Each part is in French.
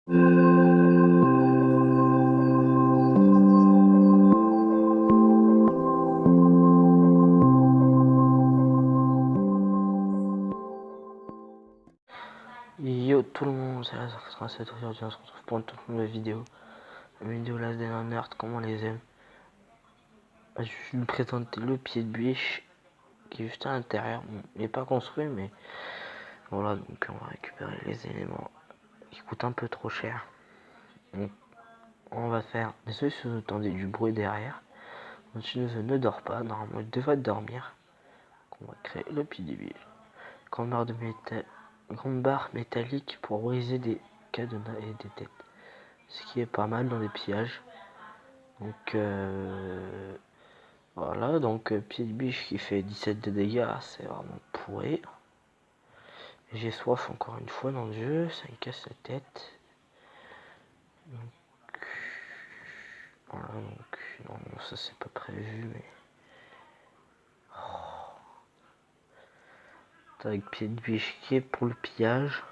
Yo tout le monde, c'est la aujourd'hui on se retrouve pour une toute nouvelle vidéo. Une vidéo là d'un nerd, comment on les aime. Je vais vous présenter le pied de biche qui est juste à l'intérieur. Bon, il n'est pas construit mais voilà, donc on va récupérer les éléments qui coûtent un peu trop cher. Donc on va faire, désolé si vous entendez du bruit derrière. Monsieur ne dort pas, normalement il devrait dormir. Donc on va créer le pied de biche. Grande barre métallique pour briser des cadenas et des têtes. Ce qui est pas mal dans les pillages. Donc voilà, donc pied de biche qui fait 17 de dégâts, c'est vraiment pourri. J'ai soif encore une fois dans le jeu, ça me casse la tête. Donc voilà, donc non, ça c'est pas prévu, mais avec pied de biche qui est pour le pillage.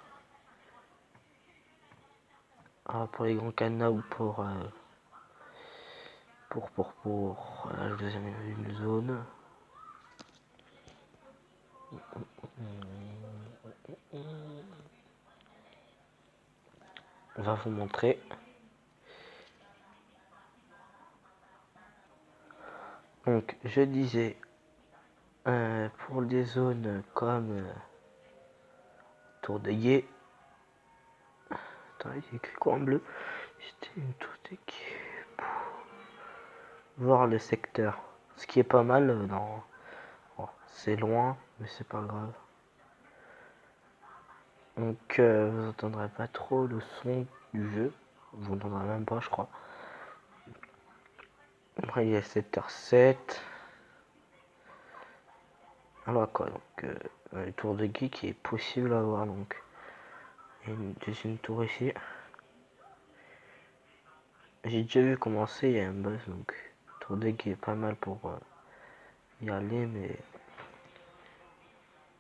Ah, pour les grands cadenas ou pour je vous ai jamais vu une zone. On va vous montrer. Donc je disais pour des zones comme Tour de Guet. Attends, il y a écrit quoi en bleu? C'était une tour de Guet pour voir le secteur. Ce qui est pas mal dans. Oh, c'est loin, mais c'est pas grave. Donc vous entendrez pas trop le son du jeu. Vous n'entendrez même pas, je crois. Après il y a 7h07. Alors quoi, donc le tour de Guet qui est possible à voir, donc. Il y a une deuxième tour ici. J'ai déjà vu commencer, il y a un boss, donc tour de Guet est pas mal pour y aller, mais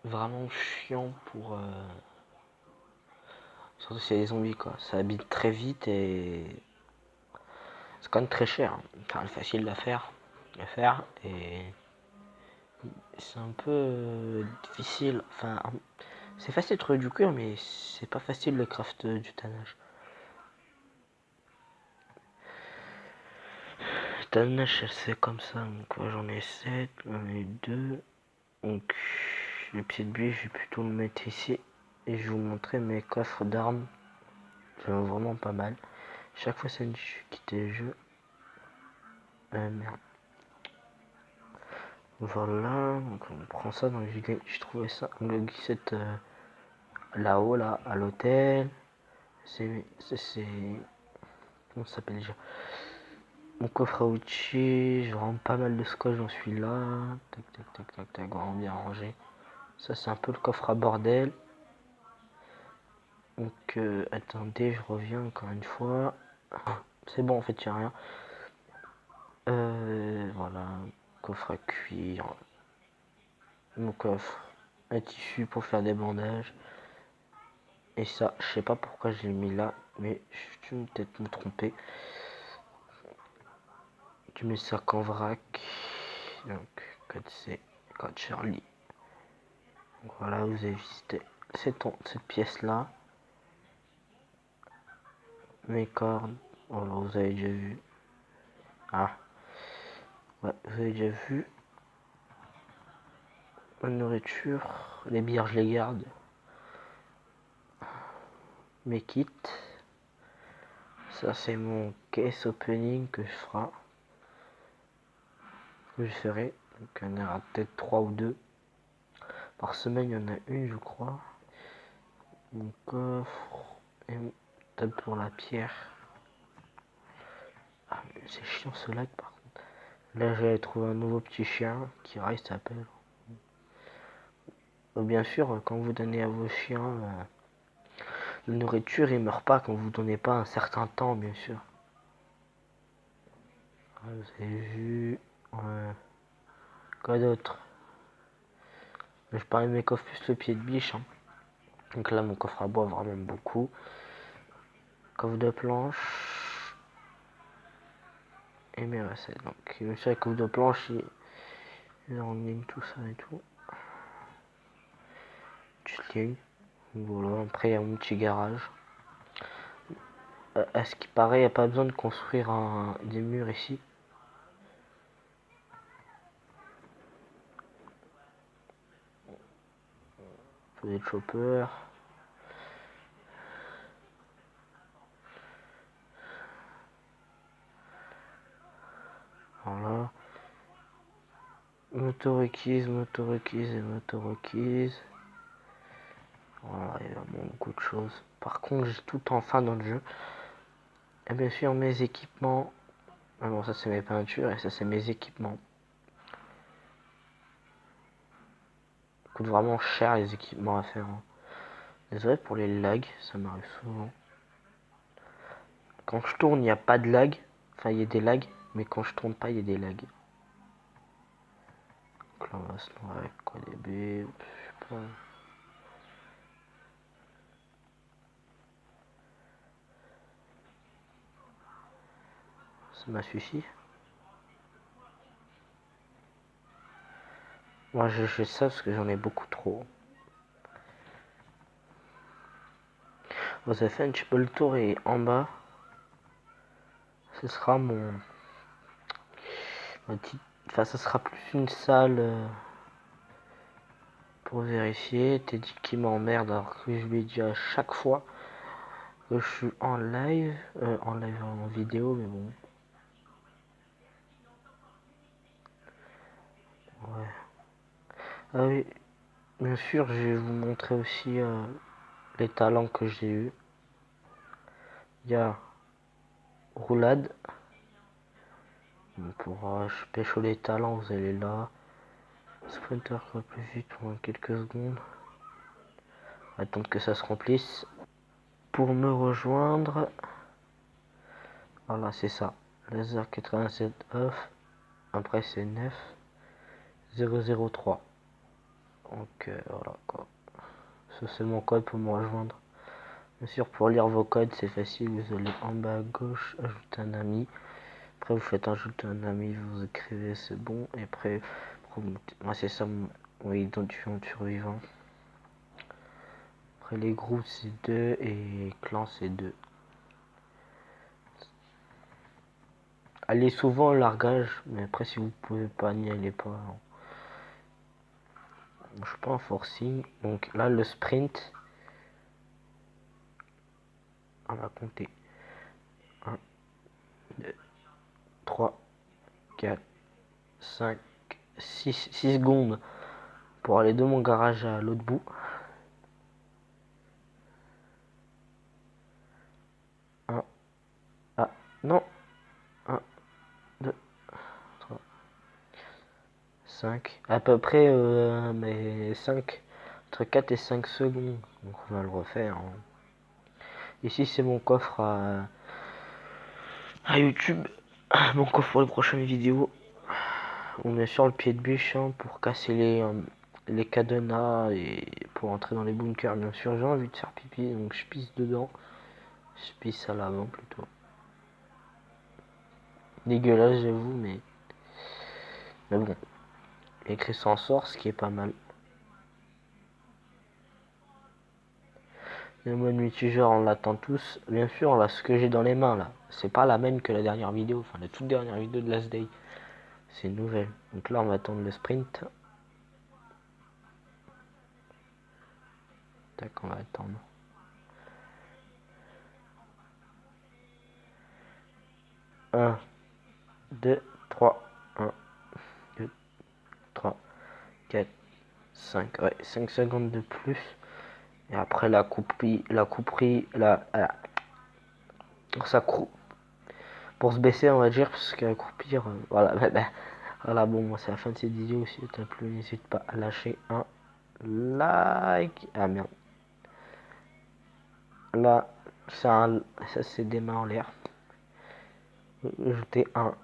vraiment chiant pour surtout si y a des zombies, quoi. Ça habite très vite et c'est quand même très cher, hein. Enfin, facile à faire et c'est un peu difficile. Enfin, c'est facile de trouver du cuir, mais c'est pas facile le craft du tannage. Le tannage, c'est comme ça. Donc j'en ai 7, j'en ai 2. Donc le pied de biche, je vais plutôt le mettre ici et je vais vous montrer mes coffres d'armes. C'est vraiment pas mal. Chaque fois c'est une quitte le jeu. Merde. Voilà, donc on prend ça dans je trouvais ça, le glissette là-haut, là, à l'hôtel. C'est. Comment ça s'appelle déjà? Mon coffre à outils, je rends pas mal de scotch, j'en suis là. Tac, tac, tac, tac, tac, vraiment bien rangé. Ça, c'est un peu le coffre à bordel. Donc, attendez, je reviens encore une fois. C'est bon, en fait, il n'y a rien. Voilà, coffre à cuir. Mon coffre à tissu pour faire des bandages. Et ça, je sais pas pourquoi je l'ai mis là, mais je vais peut-être me tromper. Tu mets ça qu'en vrac. Donc, code C, code Charlie. Donc, voilà, vous avez visité cette pièce là. Mes cordes. Voilà, vous avez déjà vu. Ah, ouais, vous avez déjà vu. La nourriture, les bières, je les garde. Mes kits. Ça, c'est mon case opening que je ferai. Que je ferai. Donc, il y en aura peut-être 3 ou 2. Par semaine, il y en a une, je crois. Mon coffre. Et table pour la pierre. Ah, c'est chiant ce lag par contre. Là, j'ai trouvé un nouveau petit chien qui reste s'appelle. Bien sûr, quand vous donnez à vos chiens la nourriture, ils meurent pas quand vous donnez pas un certain temps, bien sûr. Vous avez vu. Quoi d'autre? Je parlais de mes coffres plus le pied de biche. Hein. Donc là, mon coffre à bois, vraiment beaucoup. coffre de planche et mes recettes. Donc monsieur, la coffre de planche, il en ligne tout ça et tout. Petite ligne. Voilà, après il y a mon petit garage. À ce qui paraît, il n'y a pas besoin de construire des murs ici. Faut des choppers. Voilà. Moto requise et moto requise. Voilà, il y a vraiment beaucoup de choses. Par contre, j'ai tout en fin dans le jeu. Et bien sûr, mes équipements. Ah bon, ça c'est mes peintures et ça c'est mes équipements. Ça coûte vraiment cher les équipements à faire. Hein. Désolé pour les lags, ça m'arrive souvent. Quand je tourne, il n'y a pas de lag. Enfin, il y a des lags, mais quand je tourne pas, il y a des lags. Donc là, on va se lancer avec quoi des baies, je sais pas. Ça m'a suffi. Moi, je fais ça parce que j'en ai beaucoup trop. Bon, ça fait un petit peu le tour et en bas, ce sera ma petite. Enfin, ça sera plus une salle pour vérifier. T'es dit qui m'emmerde alors que je lui ai dit à chaque fois que je suis en live, en vidéo, mais bon. Ouais. Ah oui, bien sûr, je vais vous montrer aussi les talents que j'ai eu. Il y a roulade. Pour je pécho les talents, vous allez là. Sprinter qui va plus vite pendant quelques secondes. Attendre que ça se remplisse. Pour me rejoindre, voilà, c'est ça. Laser 87 off. Après, c'est 9 003. Donc voilà quoi. Ça, c'est mon code pour me rejoindre. Bien sûr, pour lire vos codes, c'est facile. Vous allez en bas à gauche, ajouter un ami. Après, vous faites ajouter un ami, vous écrivez, c'est bon. Et après, moi, c'est ça mon identifiant de survivant. Après, les groupes, c'est 2 et clan, c'est 2. Allez souvent au largage, mais après, si vous pouvez pas, n'y allez pas. Hein. Je suis pas en forcing. Donc là, le sprint, on va compter. 1, 2, 3, 4, 5, 6 secondes pour aller de mon garage à l'autre bout. 1, ah, non, 1, 2, 3, 5, à peu près, mais 5, entre 4 et 5 secondes. Donc on va le refaire. Hein. Ici, c'est mon coffre à YouTube. Mon coffre pour les prochaines vidéos. On est sur le pied de bûche hein, pour casser les cadenas et pour entrer dans les bunkers. Bien sûr, j'ai envie de faire pipi, donc je pisse dedans. Je pisse à l'avant plutôt. Dégueulasse, j'avoue, mais bon. Écrit s'en sort, ce qui est pas mal. Le mode multijoueur, on l'attend tous. Bien sûr, là, ce que j'ai dans les mains, là, c'est pas la même que la dernière vidéo, enfin la toute dernière vidéo de Last Day. C'est une nouvelle. Donc là, on va attendre le sprint. Tac, on va attendre. Un, 2, 3, 1, 2, 3, 4, 5. Ouais, 5 secondes de plus. Et après la couperie, ça coupe. Pour se baisser, on va dire, parce qu'à croupir, voilà. Voilà, bon, moi, c'est la fin de cette vidéo. Si t'as plu, n'hésite pas à lâcher un like. Ah merde. Là, ça c'est des mains en l'air. Ajoutez un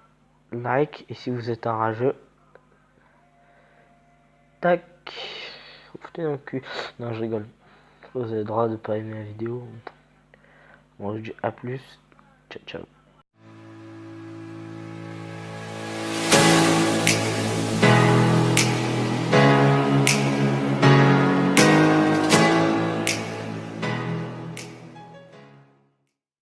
like. Et si vous êtes un rageux, tac. Vous foutez dans le cul. Non, je rigole. Vous avez le droit de pas aimer la vidéo. Moi je dis à plus. Ciao ciao.